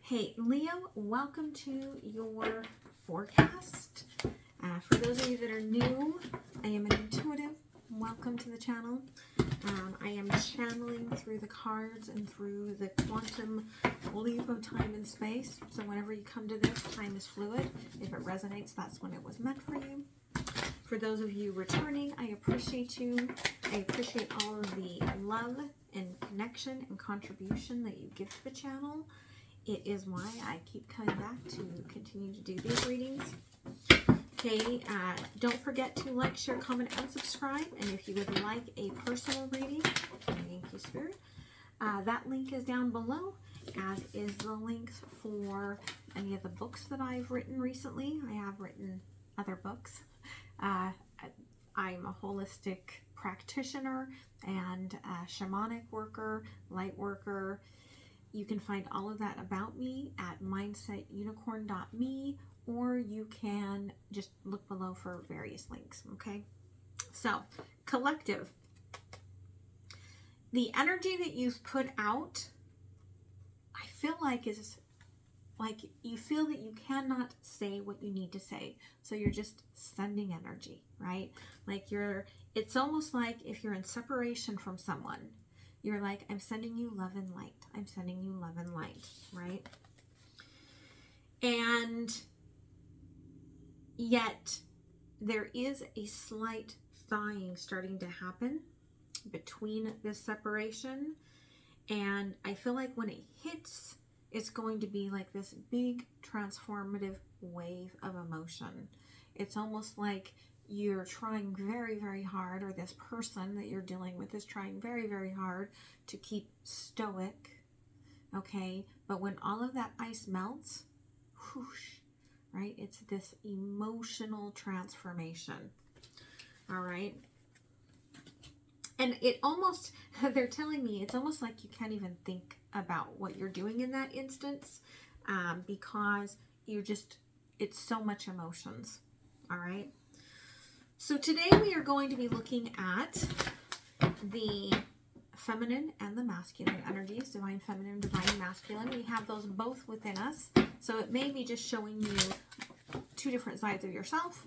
Hey Leo, welcome to your forecast. For those of you that are new, I am an intuitive. Welcome to the channel. I am channeling through the cards and through the quantum leap of time and space. So whenever you come to this, time is fluid. If it resonates, that's when it was meant for you. For those of you returning, I appreciate you. I appreciate all of the love and connection and contribution that you give to the channel. It is why I keep coming back to continue to do these readings. Okay, don't forget to like, share, comment, and subscribe. And if you would like a personal reading, thank you, Spirit, that link is down below, as is the links for any of the books that I've written recently. I have written other books. I'm a holistic practitioner and a shamanic worker, light worker. You can find all of that about me at MindsetUnicorn.me, or you can just look below for various links, okay? So, collective. The energy that you've put out, I feel like is like you feel that you cannot say what you need to say. So you're just sending energy, right? Like it's almost like if you're in separation from someone, you're like, I'm sending you love and light. I'm sending you love and light, right? And yet there is a slight thawing starting to happen between this separation. And I feel like when it hits, it's going to be like this big transformative wave of emotion. It's almost like you're trying very, very hard, or this person that you're dealing with is trying very, very hard to keep stoic, okay? But when all of that ice melts, whoosh, right? It's this emotional transformation, all right? And it almost, they're telling me, it's almost like you can't even think about what you're doing in that instance, because you're just, it's so much emotions, all right? So today we are going to be looking at the feminine and the masculine energies, divine feminine, divine masculine. We have those both within us. So it may be just showing you two different sides of yourself.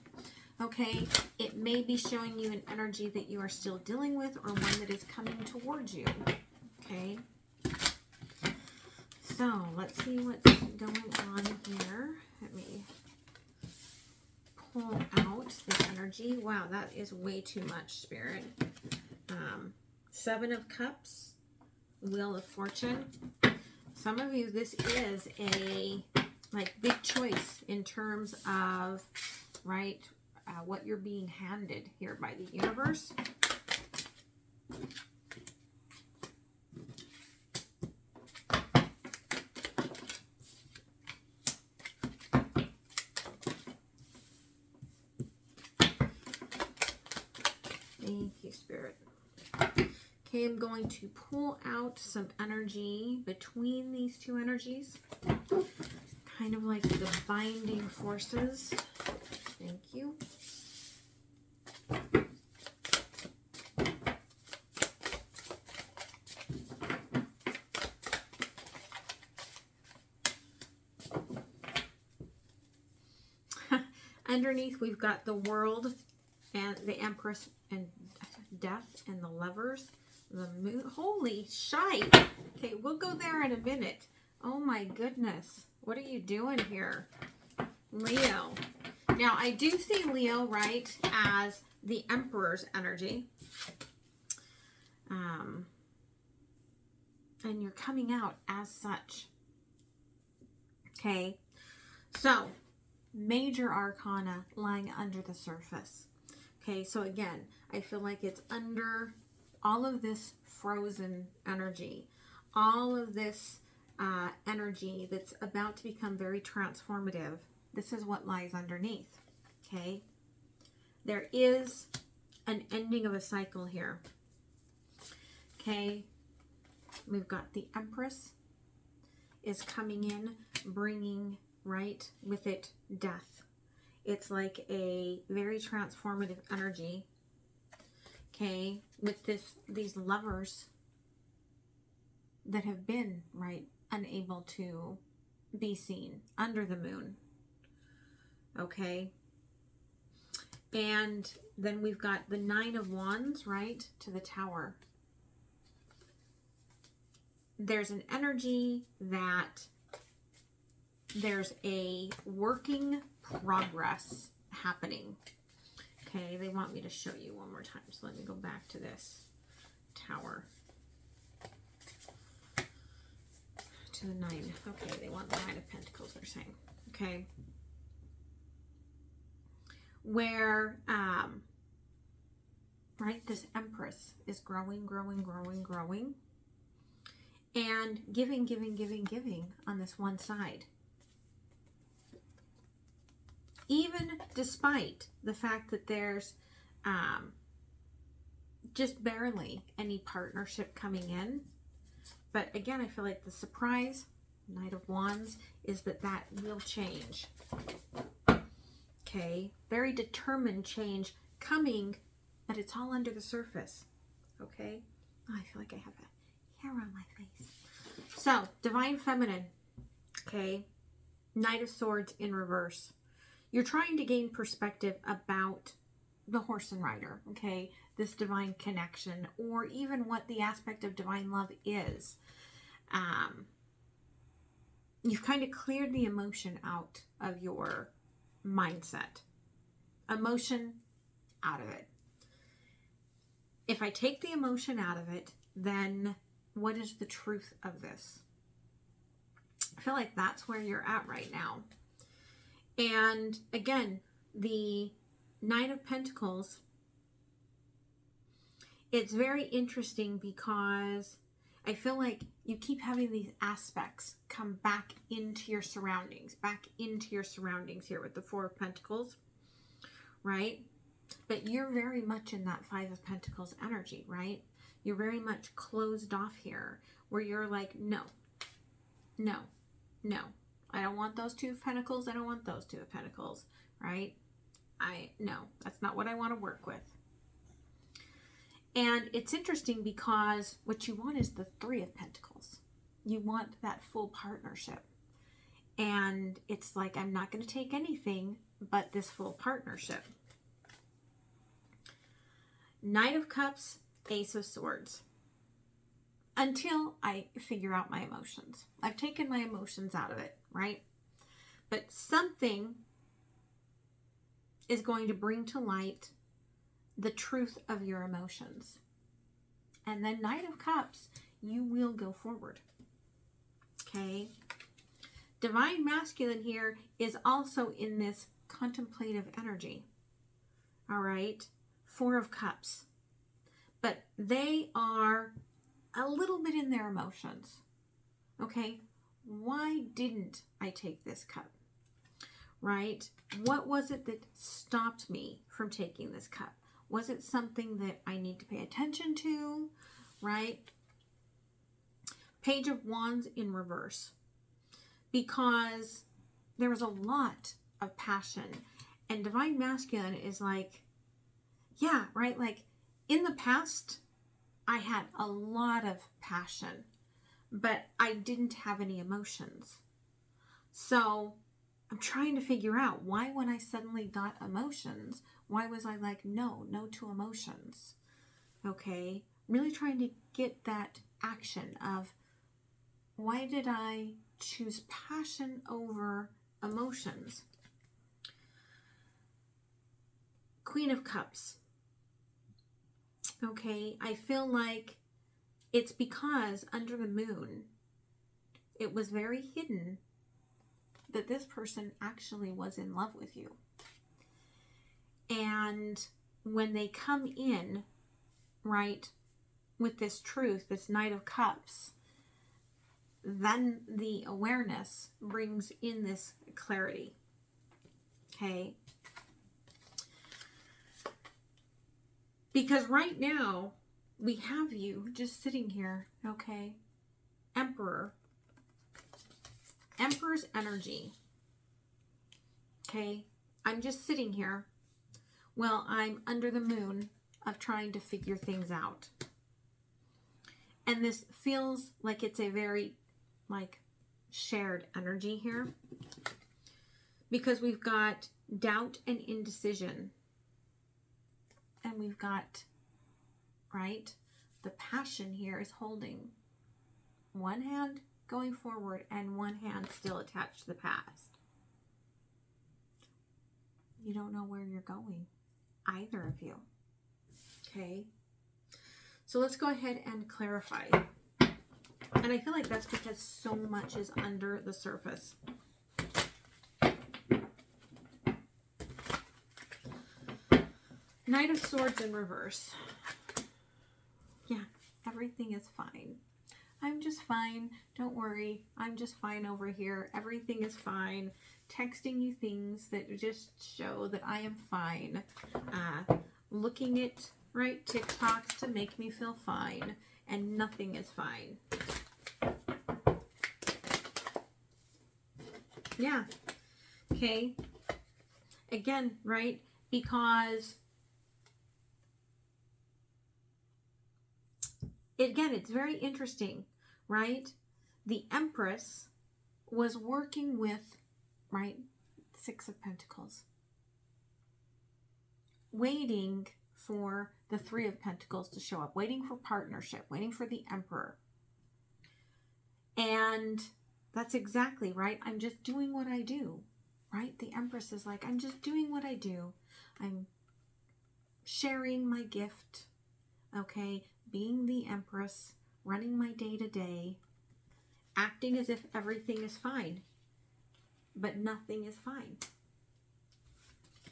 Okay, it may be showing you an energy that you are still dealing with, or one that is coming towards you. Okay, so let's see what's going on here. Let me pull out this energy. Wow, that is way too much, Spirit. 7 of Cups, Wheel of Fortune. Some of you, this is a big choice in terms of, right, what you're being handed here by the universe. Thank you, Spirit. Okay, I'm going to pull out some energy between these two energies. Kind of like the binding forces. Thank you. Underneath, we've got the World and the Empress and Death and the Lovers. The Moon. Holy shite. Okay, we'll go there in a minute. Oh my goodness. What are you doing here, Leo? Now, I do see Leo, right, as the Emperor's energy. And you're coming out as such. Okay, so major arcana lying under the surface. Okay, so again, I feel like it's under all of this frozen energy, all of this energy that's about to become very transformative. This is what lies underneath, okay? There is an ending of a cycle here, okay? We've got the Empress is coming in, bringing, right, with it, death. It's like a very transformative energy, okay, with these lovers that have been, right, unable to be seen under the moon. Okay. And then we've got the Nine of Wands, right, to the Tower. There's an energy that there's a working progress happening. Okay, they want me to show you one more time. So let me go back to this Tower. To the Nine. Okay, they want the Nine of Pentacles, they're saying. Okay. Where, right, this Empress is growing, and giving on this one side. Even despite the fact that there's just barely any partnership coming in. But again, I feel like the surprise, Knight of Wands, is that will change. Okay, very determined change coming, but it's all under the surface. Okay, oh, I feel like I have a hair on my face. So, Divine Feminine. Okay, Knight of Swords in reverse. You're trying to gain perspective about the horse and rider. Okay, this divine connection, or even what the aspect of divine love is. You've kind of cleared the emotion out of your mindset. Emotion out of it. If I take the emotion out of it, then what is the truth of this? I feel like that's where you're at right now. And again, the Knight of Pentacles, it's very interesting because I feel like you keep having these aspects come back into your surroundings, here with the Four of Pentacles, right? But you're very much in that Five of Pentacles energy, right? You're very much closed off here, where you're like, no. I don't want those Two of Pentacles. I don't want those Two of Pentacles, right? No, that's not what I want to work with. And it's interesting because what you want is the Three of Pentacles. You want that full partnership. And it's like, I'm not going to take anything but this full partnership. Knight of Cups, Ace of Swords. Until I figure out my emotions. I've taken my emotions out of it, right? But something is going to bring to light the truth of your emotions. And then Knight of Cups, you will go forward. Okay? Divine Masculine here is also in this contemplative energy. All right? Four of Cups. But they are a little bit in their emotions. Okay? Why didn't I take this cup? Right? What was it that stopped me from taking this cup? Was it something that I need to pay attention to? Right? Page of Wands in reverse. Because there was a lot of passion. And Divine Masculine is like, yeah, right? Like, in the past, I had a lot of passion, but I didn't have any emotions. So I'm trying to figure out why, when I suddenly got emotions, why was I like, no to emotions? Okay. Really trying to get that action of, why did I choose passion over emotions? Queen of Cups. Okay, I feel like it's because under the moon, it was very hidden that this person actually was in love with you. And when they come in, right, with this truth, this Knight of Cups, then the awareness brings in this clarity. Okay. Because right now, we have you just sitting here, okay? Emperor. Emperor's energy. Okay? I'm just sitting here while I'm under the moon of trying to figure things out. And this feels like it's a very, like, shared energy here, because we've got doubt and indecision, and we've got, right, the passion here is holding one hand going forward and one hand still attached to the past. You don't know where you're going, either of you. Okay, so let's go ahead and clarify. And I feel like that's because so much is under the surface. Knight of Swords in reverse. Yeah, everything is fine. I'm just fine. Don't worry. I'm just fine over here. Everything is fine. Texting you things that just show that I am fine. Looking at, right, TikToks to make me feel fine. And nothing is fine. Yeah. Okay. Again, right? Because again, it's very interesting, right? The Empress was working with, right, Six of Pentacles, waiting for the Three of Pentacles to show up, waiting for partnership, waiting for the Emperor. And that's exactly right. I'm just doing what I do, right? The Empress is like, I'm just doing what I do. I'm sharing my gift, okay? Being the Empress, running my day-to-day, acting as if everything is fine, but nothing is fine.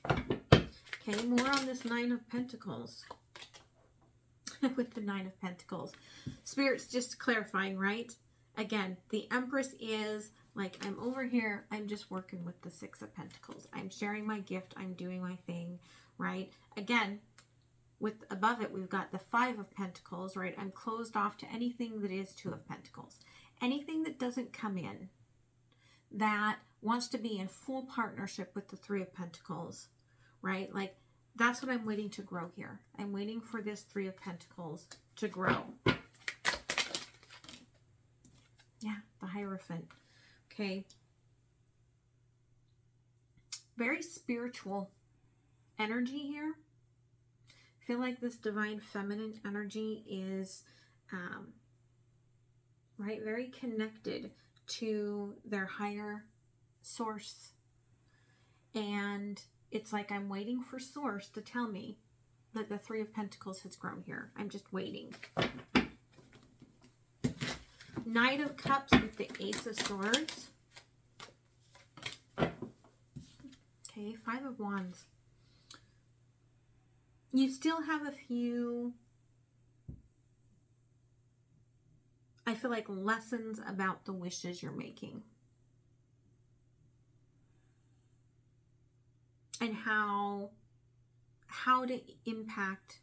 Okay, more on this Nine of Pentacles. With the Nine of Pentacles. Spirit's just clarifying, right? Again, the Empress is like, I'm over here, I'm just working with the Six of Pentacles. I'm sharing my gift, I'm doing my thing, right? Again, with above it, we've got the Five of Pentacles, right? I'm closed off to anything that is Two of Pentacles. Anything that doesn't come in, that wants to be in full partnership with the Three of Pentacles, right? Like, that's what I'm waiting to grow here. I'm waiting for this Three of Pentacles to grow. Yeah, the Hierophant. Okay. Very spiritual energy here. I feel like this divine feminine energy is, right, very connected to their higher source. And it's like I'm waiting for source to tell me that the Three of Pentacles has grown here. I'm just waiting. Knight of Cups with the Ace of Swords. Okay, Five of Wands. You still have a few, I feel like, lessons about the wishes you're making. And how to impact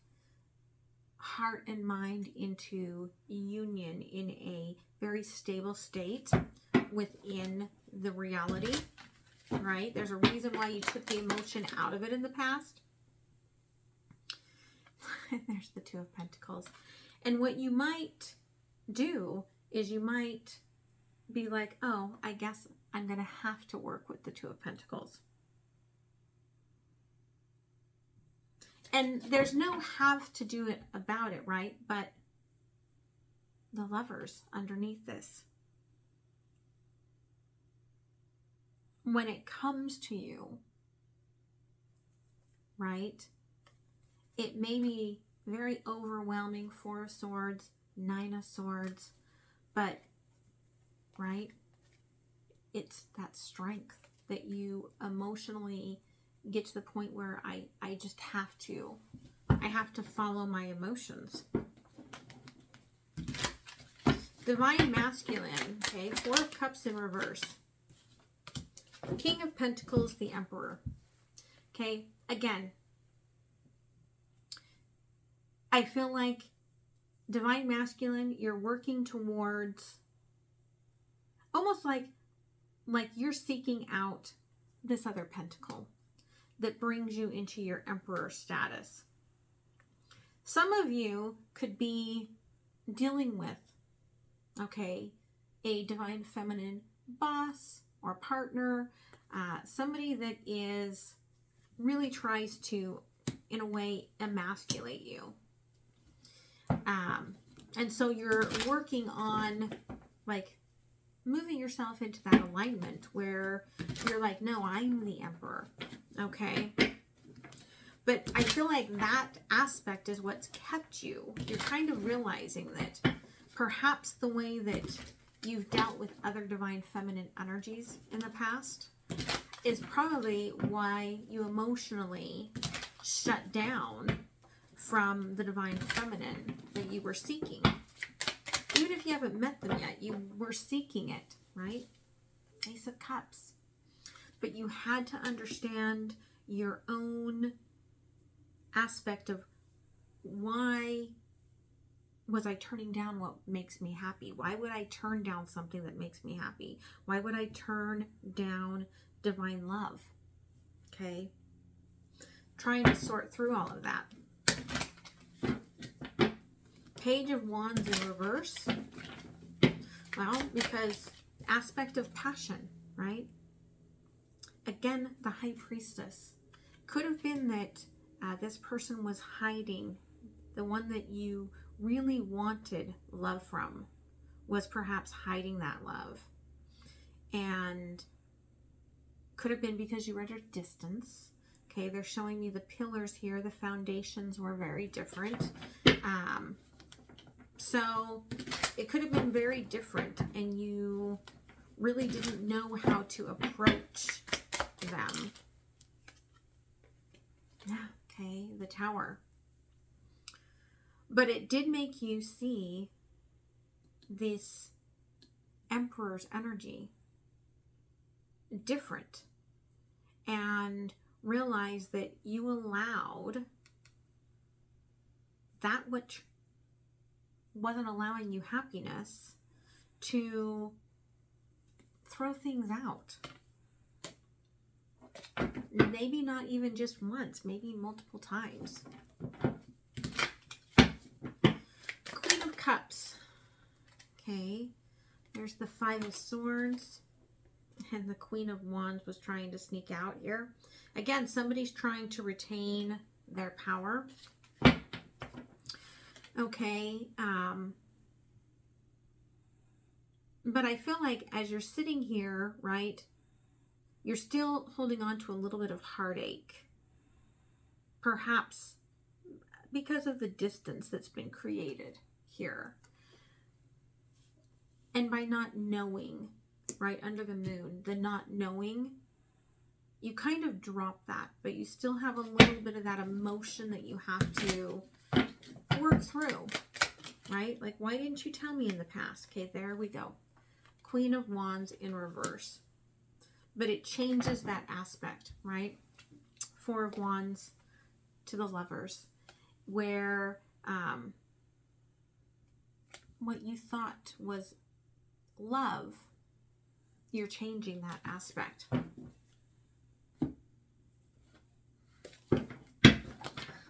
heart and mind into union in a very stable state within the reality, right? There's a reason why you took the emotion out of it in the past. There's the Two of Pentacles. And what you might do is you might be like, oh, I guess I'm going to have to work with the Two of Pentacles. And there's no have to do it about it, right? But the Lovers underneath this. When it comes to you, right? It may be very overwhelming. Four of Swords, Nine of Swords, but, right? It's that strength that you emotionally get to the point where I just have to. I have to follow my emotions. Divine Masculine, okay? Four of Cups in reverse. King of Pentacles, the Emperor. Okay, again, I feel like Divine Masculine, you're working towards almost like you're seeking out this other pentacle that brings you into your Emperor status. Some of you could be dealing with, okay, a divine feminine boss or partner, somebody that is really tries to, in a way, emasculate you. And so you're working on like moving yourself into that alignment where you're like, no, I'm the emperor. Okay. But I feel like that aspect is what's kept you. You're kind of realizing that perhaps the way that you've dealt with other divine feminine energies in the past is probably why you emotionally shut down from the divine feminine that you were seeking. Even if you haven't met them yet, you were seeking it, right? Ace of Cups. But you had to understand your own aspect of why was I turning down what makes me happy? Why would I turn down something that makes me happy? Why would I turn down divine love? Okay. Trying to sort through all of that. Page of Wands in reverse. Well, because aspect of passion, right? Again, the High Priestess. Could have been that this person was hiding. The one that you really wanted love from was perhaps hiding that love. And could have been because you were at a distance. Okay, they're showing me the pillars here. The foundations were very different. So it could have been very different and you really didn't know how to approach them. Yeah, okay, the Tower. But it did make you see this Emperor's energy different and realize that you allowed that which wasn't allowing you happiness to throw things out. Maybe not even just once, maybe multiple times. Queen of Cups. Okay, there's the Five of Swords. And the Queen of Wands was trying to sneak out here. Again, somebody's trying to retain their power. Okay. But I feel like as you're sitting here, right, you're still holding on to a little bit of heartache. Perhaps because of the distance that's been created here. And by not knowing, right, under the moon, the not knowing, you kind of drop that, but you still have a little bit of that emotion that you have to work through, right? Like, why didn't you tell me in the past? Okay, there we go. Queen of Wands in reverse. But it changes that aspect, right? Four of Wands to the Lovers, where what you thought was love, you're changing that aspect.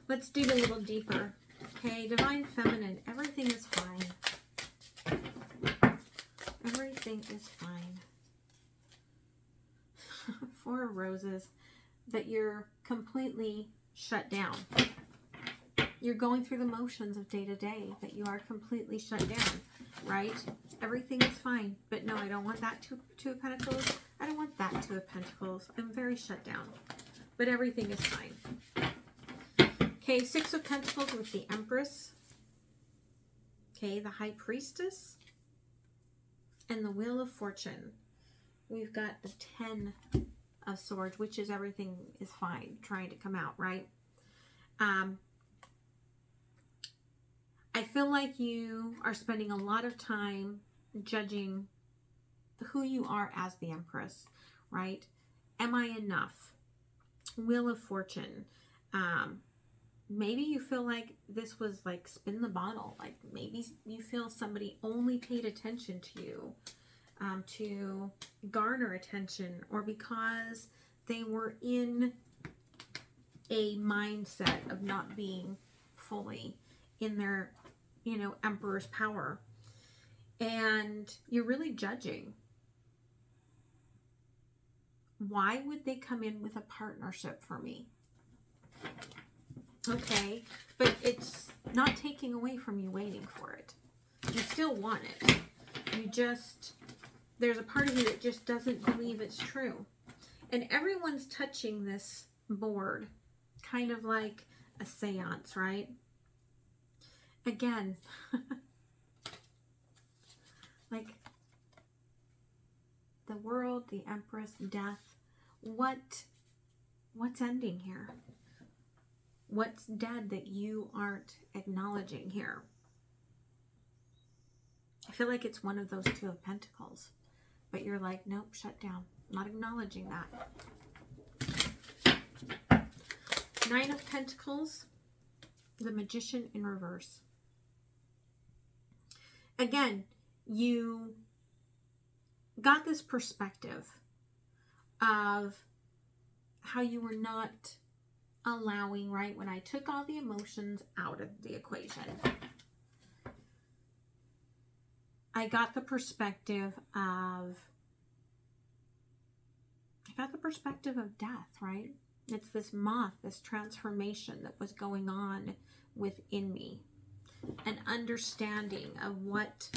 Let's dig a little deeper. Okay, Divine Feminine, everything is fine. Everything is fine. Four of Roses, that you're completely shut down. You're going through the motions of day to day, that you are completely shut down, right? Everything is fine, but no, I don't want that Two of Pentacles. I don't want that Two of Pentacles. I'm very shut down, but everything is fine. Okay, Six of Pentacles with the Empress. Okay, the High Priestess and the Wheel of Fortune. We've got the 10 of Swords, which is everything is fine, trying to come out, right? I feel like you are spending a lot of time judging who you are as the Empress, right? Am I enough? Wheel of Fortune. Maybe you feel like this was like spin the bottle. Like maybe you feel somebody only paid attention to you to garner attention, or because they were in a mindset of not being fully in their, Emperor's power. And you're really judging. Why would they come in with a partnership for me? Okay, but it's not taking away from you waiting for it. You still want it. You just, there's a part of you that just doesn't believe it's true. And everyone's touching this board, kind of like a seance, right? Again, like the world, the Empress, death. What's ending here? What's dead that you aren't acknowledging here? I feel like it's one of those Two of Pentacles. But you're like, nope, shut down. I'm not acknowledging that. Nine of Pentacles. The Magician in reverse. Again, you got this perspective of how you were not allowing, right, when I took all the emotions out of the equation. I got the perspective of death, right? It's this moth, this transformation that was going on within me. An understanding of what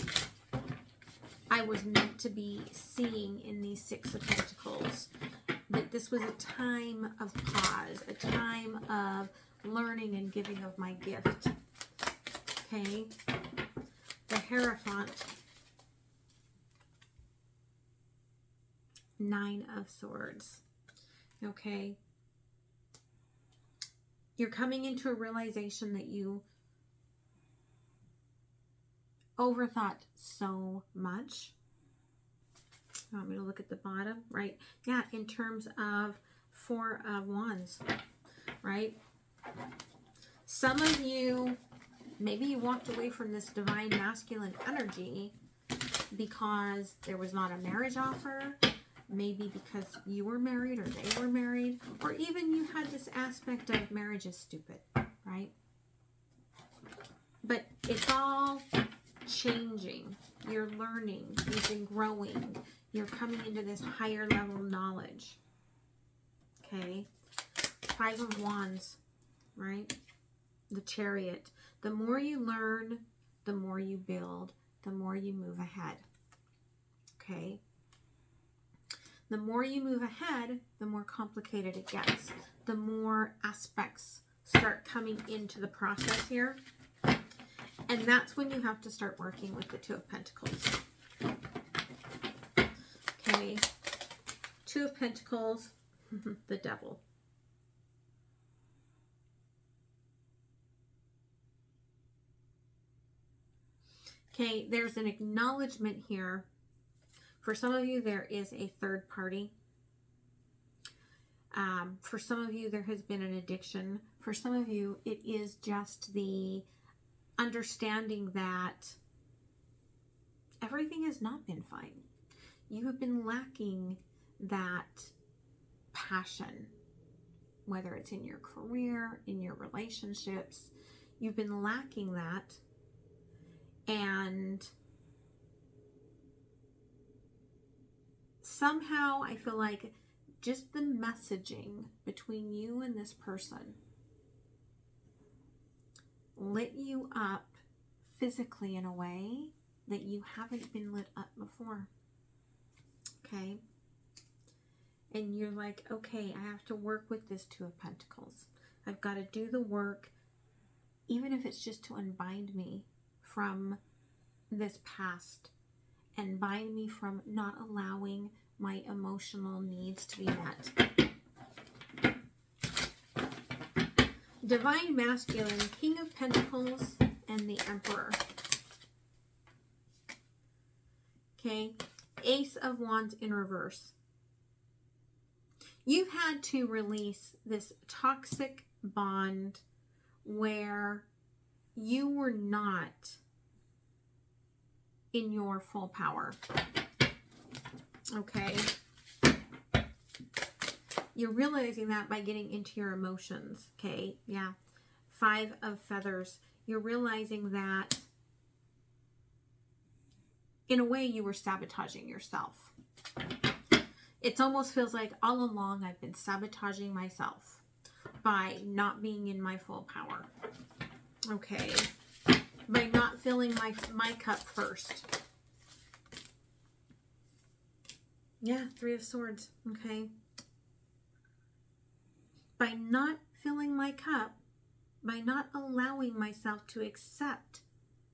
I was meant to be seeing in these Six of Pentacles. That this was a time of pause, a time of learning and giving of my gift. Okay? The Hierophant. Nine of Swords. Okay? You're coming into a realization that you overthought so much. You want me to look at the bottom? Right. Yeah, in terms of Four of Wands. Right? Some of you, maybe you walked away from this divine masculine energy because there was not a marriage offer. Maybe because you were married or they were married. Or even you had this aspect of marriage is stupid. Right? But it's all changing. You're learning. You've been growing. You're coming into this higher level knowledge. Okay. Five of Wands. Right? The Chariot. The more you learn, the more you build, the more you move ahead. Okay. The more you move ahead, the more complicated it gets. The more aspects start coming into the process here. And that's when you have to start working with the Two of Pentacles. Okay. Two of Pentacles, the Devil. Okay, there's an acknowledgement here. For some of you, there is a third party. For some of you, there has been an addiction. For some of you, it is just the understanding that everything has not been fine. You have been lacking that passion, whether it's in your career, in your relationships. You've been lacking that. And somehow I feel like just the messaging between you and this person lit you up physically in a way that you haven't been lit up before. Okay? And you're like, okay, I have to work with this Two of Pentacles. I've got to do the work, even if it's just to unbind me from this past and bind me from not allowing my emotional needs to be met. Divine Masculine, King of Pentacles, and the Emperor. Okay, Ace of Wands in reverse. You've had to release this toxic bond where you were not in your full power. Okay. You're realizing that by getting into your emotions. Okay. Yeah. Five of Feathers. You're realizing that in a way you were sabotaging yourself. It almost feels like all along I've been sabotaging myself by not being in my full power. Okay. By not filling my cup first. Yeah, Three of Swords. Okay. By not filling my cup, by not allowing myself to accept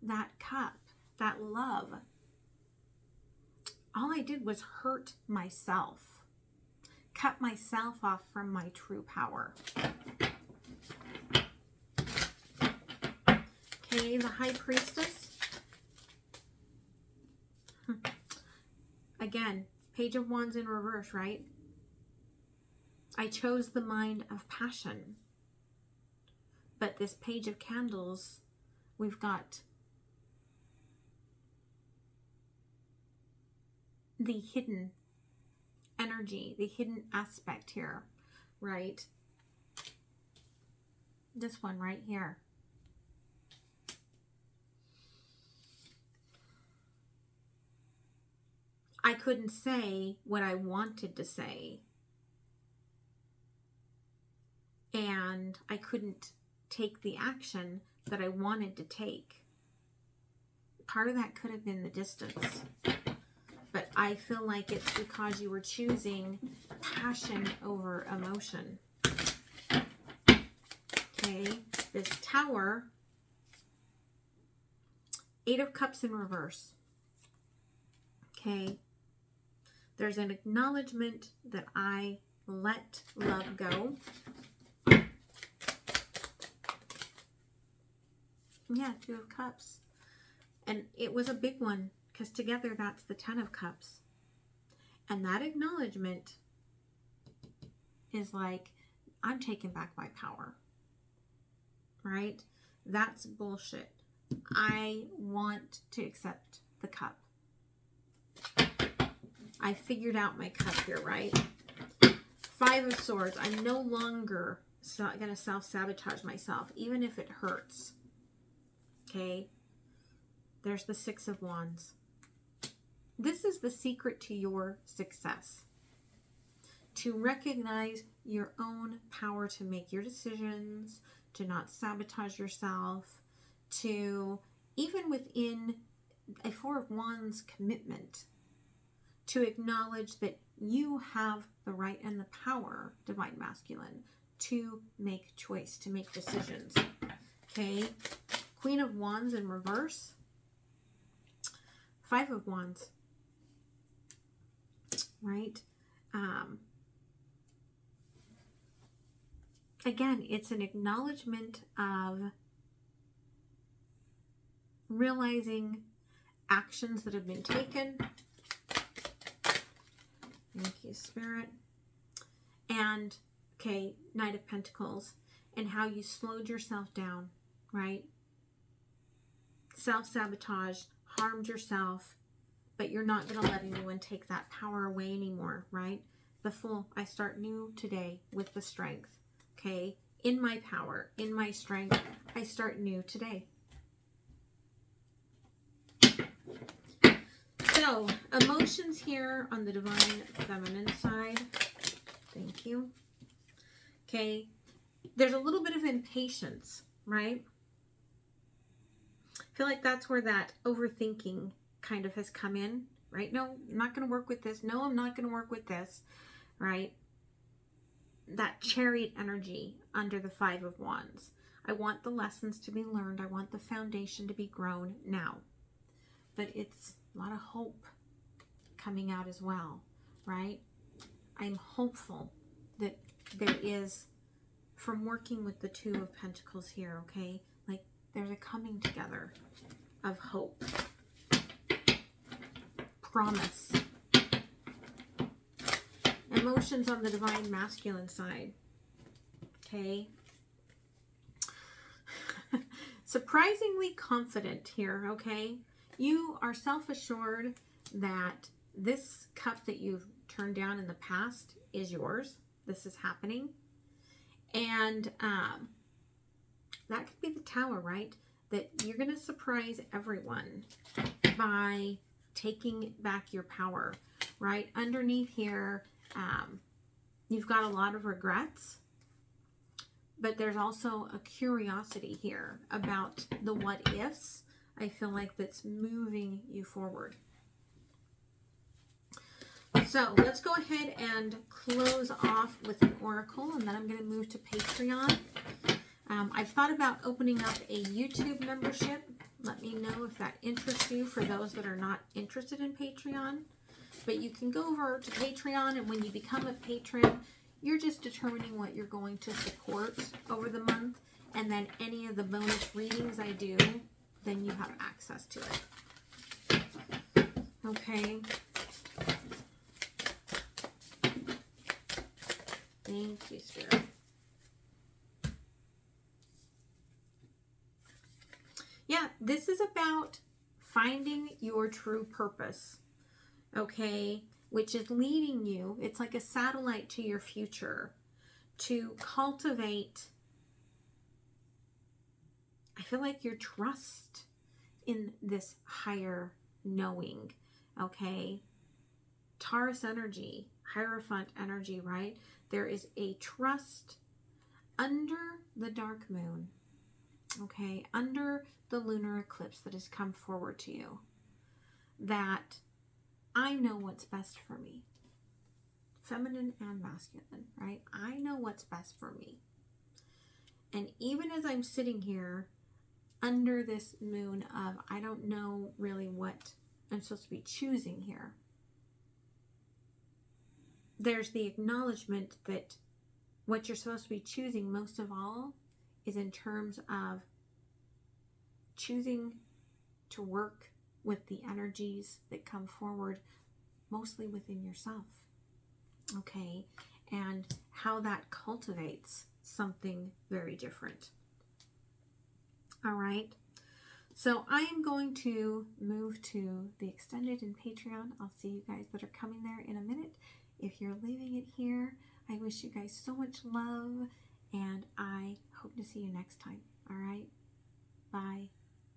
that cup, that love, all I did was hurt myself, cut myself off from my true power. Okay, the High Priestess. Again, Page of Wands in reverse, right? I chose the mind of passion. But this Page of Candles, we've got the hidden energy, the hidden aspect here, right? This one right here. I couldn't say what I wanted to say. And I couldn't take the action that I wanted to take. Part of that could have been the distance. But I feel like it's because you were choosing passion over emotion. Okay, this Tower, Eight of Cups in reverse. Okay, there's an acknowledgement that I let love go. Yeah, Two of Cups. And it was a big one, because together that's the Ten of Cups. And that acknowledgement is like, I'm taking back my power. Right? That's bullshit. I want to accept the cup. I figured out my cup here, right? Five of Swords. I'm no longer going to self-sabotage myself, even if it hurts. Okay? There's the Six of Wands. This is the secret to your success. To recognize your own power to make your decisions, to not sabotage yourself, to, even within a Four of Wands commitment, to acknowledge that you have the right and the power, Divine Masculine, to make choice, to make decisions. Okay? Queen of Wands in reverse. Five of Wands. Right? Again, it's an acknowledgement of realizing actions that have been taken. Thank you, Spirit. And, okay, Knight of Pentacles. And how you slowed yourself down, right? Self-sabotage, harmed yourself, but you're not going to let anyone take that power away anymore, right? The Fool, I start new today with the strength, okay? In my power, in my strength, I start new today. So, emotions here on the Divine Feminine side. Thank you. Okay, there's a little bit of impatience, right? I feel like that's where that overthinking kind of has come in, right? No, I'm not going to work with this. No, I'm not going to work with this, right? That Chariot energy under the Five of Wands. I want the lessons to be learned. I want the foundation to be grown now. But it's a lot of hope coming out as well, right? I'm hopeful that there is, from working with the Two of Pentacles here, okay? Like, there's a coming together of hope. Promise. Emotions on the Divine Masculine side. Okay. Surprisingly confident here, okay? You are self-assured that this cup that you've turned down in the past is yours. This is happening. And that could be the Tower, right? That you're going to surprise everyone by taking back your power, right? Underneath here, You've got a lot of regrets, but there's also a curiosity here about the what ifs. I feel like that's moving you forward. So let's go ahead and close off with an oracle, and then I'm going to move to Patreon. I've thought about opening up a YouTube membership. Let me know if that interests you for those that are not interested in Patreon. But you can go over to Patreon, and when you become a patron, you're just determining what you're going to support over the month. And then any of the bonus readings I do, then you have access to it. Okay. Thank you, Spirit. Yeah, this is about finding your true purpose, okay, which is leading you. It's like a satellite to your future to cultivate, I feel like, your trust in this higher knowing, okay? Taurus energy, Hierophant energy, right? There is a trust under the dark moon, okay, under the lunar eclipse that has come forward to you, that I know what's best for me. Feminine and masculine, right? I know what's best for me. And even as I'm sitting here under this moon of, I don't know really what I'm supposed to be choosing here, there's the acknowledgement that what you're supposed to be choosing most of all is in terms of choosing to work with the energies that come forward mostly within yourself, okay, and how that cultivates something very different. All right, so I am going to move to the extended and Patreon. I'll see you guys that are coming there in a minute. If you're leaving it here, I wish you guys so much love, and I hope to see you next time. All right, bye.